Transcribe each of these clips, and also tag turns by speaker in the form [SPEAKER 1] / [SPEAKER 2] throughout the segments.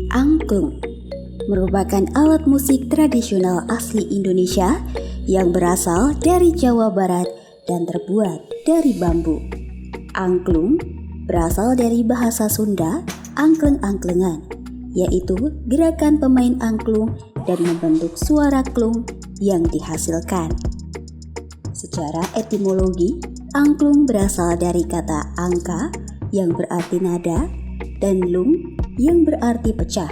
[SPEAKER 1] Angklung merupakan alat musik tradisional asli Indonesia yang berasal dari Jawa Barat dan terbuat dari bambu. Angklung berasal dari bahasa Sunda angkleng-angklengan, yaitu gerakan pemain angklung dan membentuk suara klung yang dihasilkan. Secara etimologi, angklung berasal dari kata angka yang berarti nada dan lung yang berarti pecah,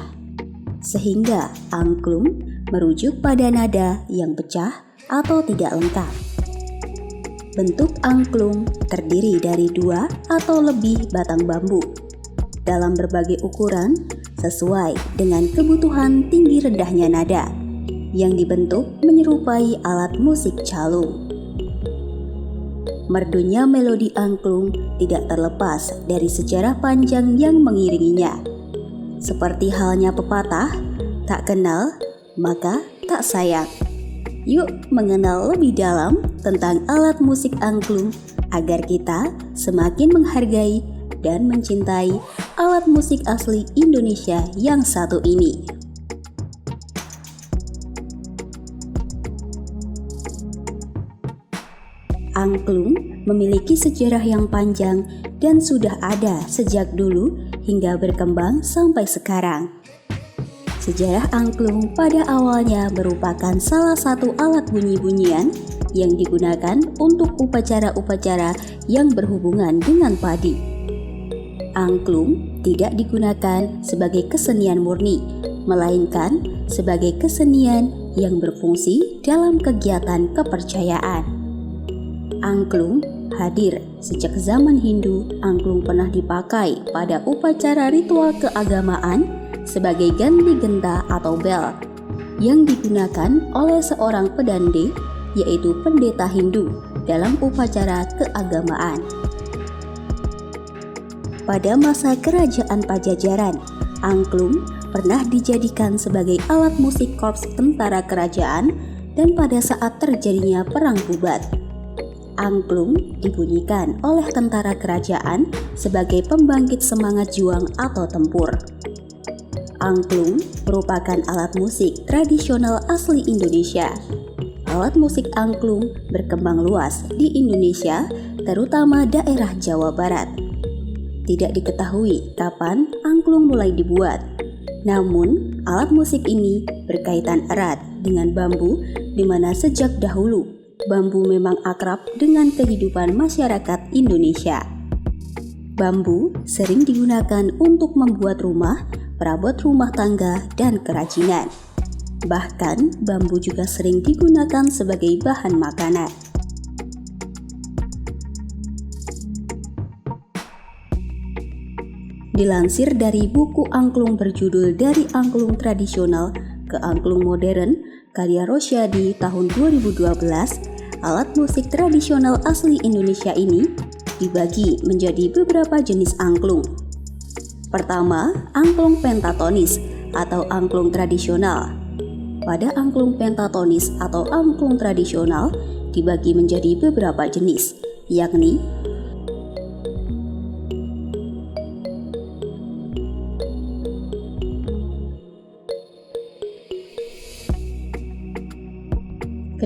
[SPEAKER 1] sehingga angklung merujuk pada nada yang pecah atau tidak lengkap. Bentuk angklung terdiri dari 2 atau lebih batang bambu dalam berbagai ukuran sesuai dengan kebutuhan tinggi rendahnya nada yang dibentuk menyerupai alat musik calung. Merdunya melodi angklung tidak terlepas dari sejarah panjang yang mengiringinya. Seperti halnya pepatah, tak kenal maka tak sayang. Yuk mengenal lebih dalam tentang alat musik angklung agar kita semakin menghargai dan mencintai alat musik asli Indonesia yang satu ini. Angklung memiliki sejarah yang panjang dan sudah ada sejak dulu hingga berkembang sampai sekarang. Sejarah angklung pada awalnya merupakan salah satu alat bunyi-bunyian yang digunakan untuk upacara-upacara yang berhubungan dengan padi. Angklung tidak digunakan sebagai kesenian murni, melainkan sebagai kesenian yang berfungsi dalam kegiatan kepercayaan. Angklung hadir sejak zaman Hindu. Angklung pernah dipakai pada upacara ritual keagamaan sebagai ganti genta atau bel yang digunakan oleh seorang pedande, yaitu pendeta Hindu dalam upacara keagamaan. Pada masa kerajaan Pajajaran, angklung pernah dijadikan sebagai alat musik korps tentara kerajaan dan pada saat terjadinya perang Bubat. Angklung dibunyikan oleh tentara kerajaan sebagai pembangkit semangat juang atau tempur. Angklung merupakan alat musik tradisional asli Indonesia. Alat musik angklung berkembang luas di Indonesia, terutama daerah Jawa Barat. Tidak diketahui kapan angklung mulai dibuat. Namun, alat musik ini berkaitan erat dengan bambu, di mana sejak dahulu bambu memang akrab dengan kehidupan masyarakat Indonesia. Bambu sering digunakan untuk membuat rumah, perabot rumah tangga, dan kerajinan. Bahkan, bambu juga sering digunakan sebagai bahan makanan. Dilansir dari buku angklung berjudul Dari Angklung Tradisional ke Angklung Modern, karya Rosyadi tahun 2012, alat musik tradisional asli Indonesia ini dibagi menjadi beberapa jenis angklung. Pertama, angklung pentatonis atau angklung tradisional. Pada angklung pentatonis atau angklung tradisional dibagi menjadi beberapa jenis, yakni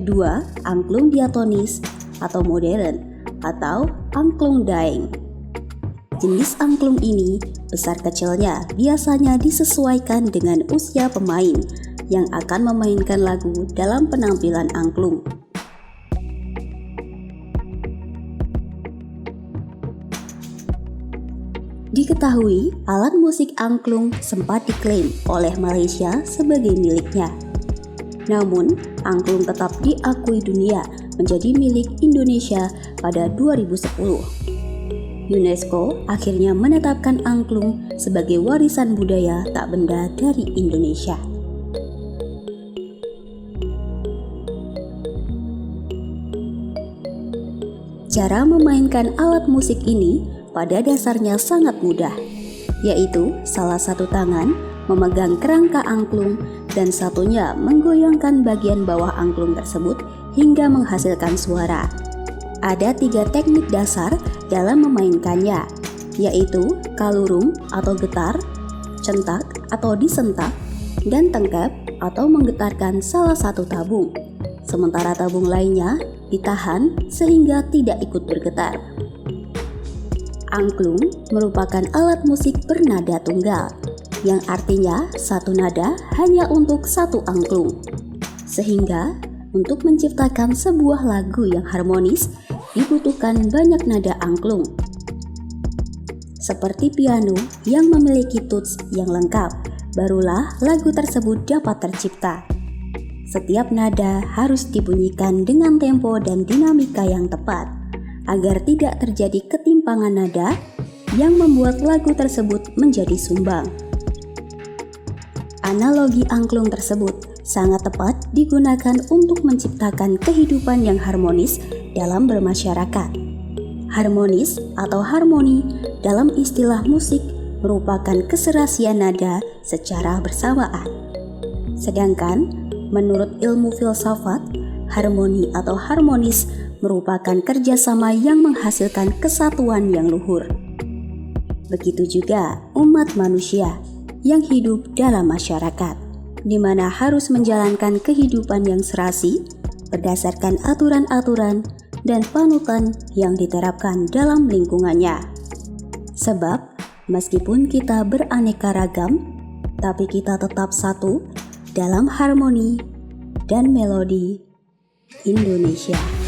[SPEAKER 1] kedua, angklung diatonis atau modern atau angklung daeng. Jenis angklung ini besar kecilnya biasanya disesuaikan dengan usia pemain yang akan memainkan lagu dalam penampilan angklung. Diketahui, alat musik angklung sempat diklaim oleh Malaysia sebagai miliknya. Namun, angklung tetap diakui dunia menjadi milik Indonesia pada 2010. UNESCO akhirnya menetapkan angklung sebagai warisan budaya tak benda dari Indonesia. Cara memainkan alat musik ini pada dasarnya sangat mudah, yaitu salah satu tangan memegang kerangka angklung dan satunya menggoyangkan bagian bawah angklung tersebut hingga menghasilkan suara. Ada 3 teknik dasar dalam memainkannya, yaitu kalurung atau getar, centak atau disentak, dan tengkep atau menggetarkan salah satu tabung, sementara tabung lainnya ditahan sehingga tidak ikut bergetar. Angklung merupakan alat musik bernada tunggal, yang artinya satu nada hanya untuk satu angklung. Sehingga untuk menciptakan sebuah lagu yang harmonis dibutuhkan banyak nada angklung. Seperti piano yang memiliki tuts yang lengkap, barulah lagu tersebut dapat tercipta. Setiap nada harus dibunyikan dengan tempo dan dinamika yang tepat, agar tidak terjadi ketimpangan nada yang membuat lagu tersebut menjadi sumbang. Analogi angklung tersebut sangat tepat digunakan untuk menciptakan kehidupan yang harmonis dalam bermasyarakat. Harmonis atau harmoni dalam istilah musik merupakan keserasian nada secara bersamaan. Sedangkan menurut ilmu filsafat, harmoni atau harmonis merupakan kerjasama yang menghasilkan kesatuan yang luhur. Begitu juga umat manusia yang hidup dalam masyarakat, di mana harus menjalankan kehidupan yang serasi berdasarkan aturan-aturan dan panutan yang diterapkan dalam lingkungannya. Sebab, meskipun kita beraneka ragam, tapi kita tetap satu dalam harmoni dan melodi Indonesia.